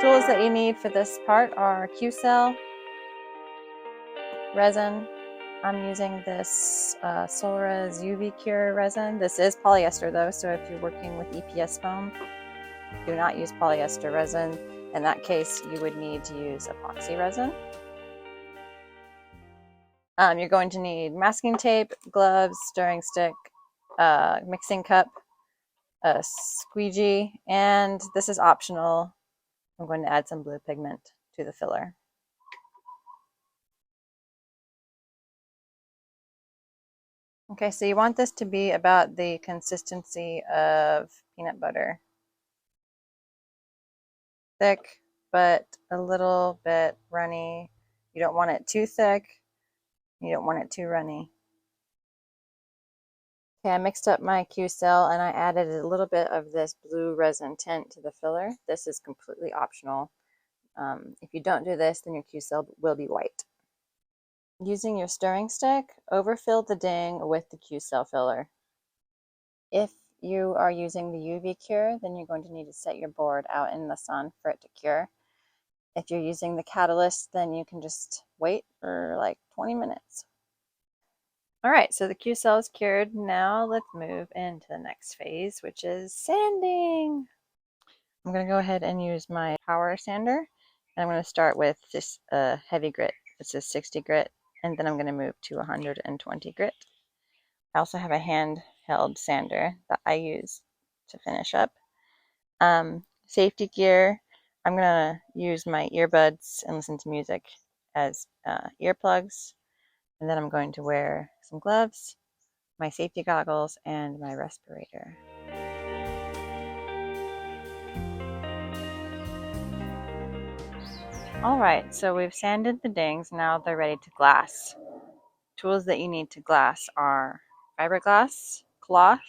Tools that you need for this part are Qcell, resin. I'm using this Solra's UV Cure resin. This is polyester though, so if you're working with EPS foam, do not use polyester resin. In that case, you would need to use epoxy resin. You're going to need masking tape, gloves, stirring stick, mixing cup, a squeegee, and this is optional. I'm going to add some blue pigment to the filler. Okay, so you want this to be about the consistency of peanut butter. Thick, but a little bit runny. You don't want it too thick. You don't want it too runny. Okay, I mixed up my Qcell and I added a little bit of this blue resin tint to the filler. This is completely optional. If you don't do this, then your Qcell will be white. Using your stirring stick, overfill the ding with the Qcell filler. If you are using the UV cure, then you're going to need to set your board out in the sun for it to cure. If you're using the catalyst, then you can just wait for like 20 minutes. All right, so the Qcell is cured. Now let's move into the next phase, which is sanding. I'm going to go ahead and use my power sander. And I'm going to start with just a heavy grit. This is 60 grit, and then I'm going to move to 120 grit. I also have a handheld sander that I use to finish up. Safety gear, I'm going to use my earbuds and listen to music as earplugs. And then I'm going to wear some gloves, my safety goggles, and my respirator. All right, so we've sanded the dings. Now they're ready to glass. Tools that you need to glass are fiberglass, cloth,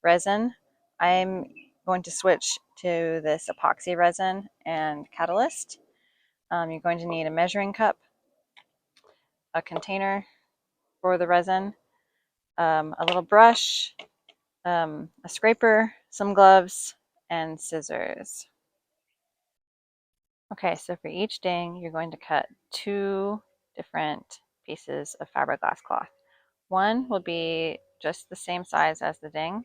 resin. I'm going to switch to this epoxy resin and catalyst. You're going to need a measuring cup, a container for the resin, a little brush, a scraper, some gloves, and scissors. Okay, so for each ding, you're going to cut 2 different pieces of fiberglass cloth. One will be just the same size as the ding,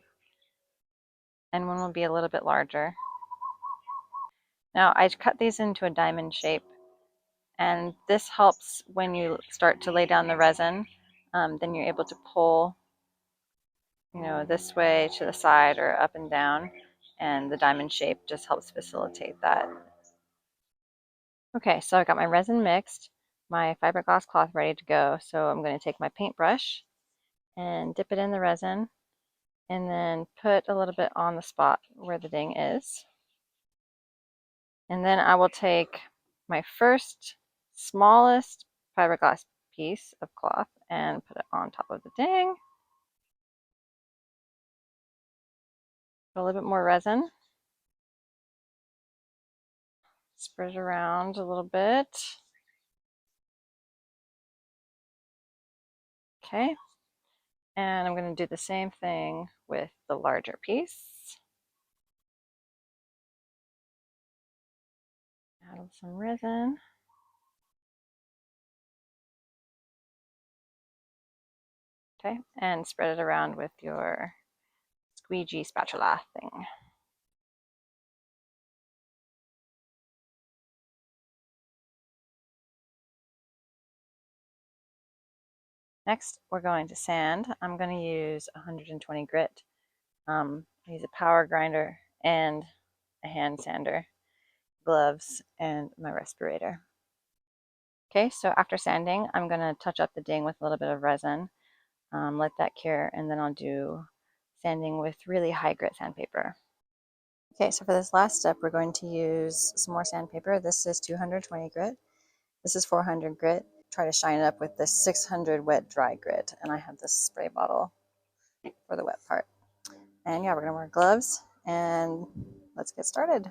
and one will be a little bit larger. Now, I cut these into a diamond shape, and this helps when you start to lay down the resin. Then you're able to pull, this way to the side or up and down, and the diamond shape just helps facilitate that. Okay, so I got my resin mixed, my fiberglass cloth ready to go. So I'm going to take my paintbrush and dip it in the resin and then put a little bit on the spot where the ding is. And then I will take my first smallest fiberglass piece of cloth and put it on top of the ding. Put a little bit more resin. Spread it around a little bit. Okay. And I'm going to do the same thing with the larger piece. Add some resin. Okay, and spread it around with your squeegee spatula thing. Next, we're going to sand. I'm going to use 120 grit. I use a power grinder and a hand sander, gloves, and my respirator. Okay, so after sanding, I'm going to touch up the ding with a little bit of resin, let that cure, and then I'll do sanding with really high grit sandpaper. Okay, so for this last step, we're going to use some more sandpaper. This is 220 grit. This is 400 grit. Try to shine it up with this 600 wet dry grit, and I have this spray bottle for the wet part. And yeah, we're gonna wear gloves, and let's get started.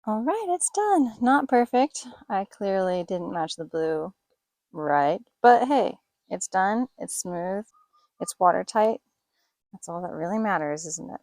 All right, it's done. Not perfect. I clearly didn't match the blue right, but hey, it's done. It's smooth. It's watertight. That's all that really matters, isn't it?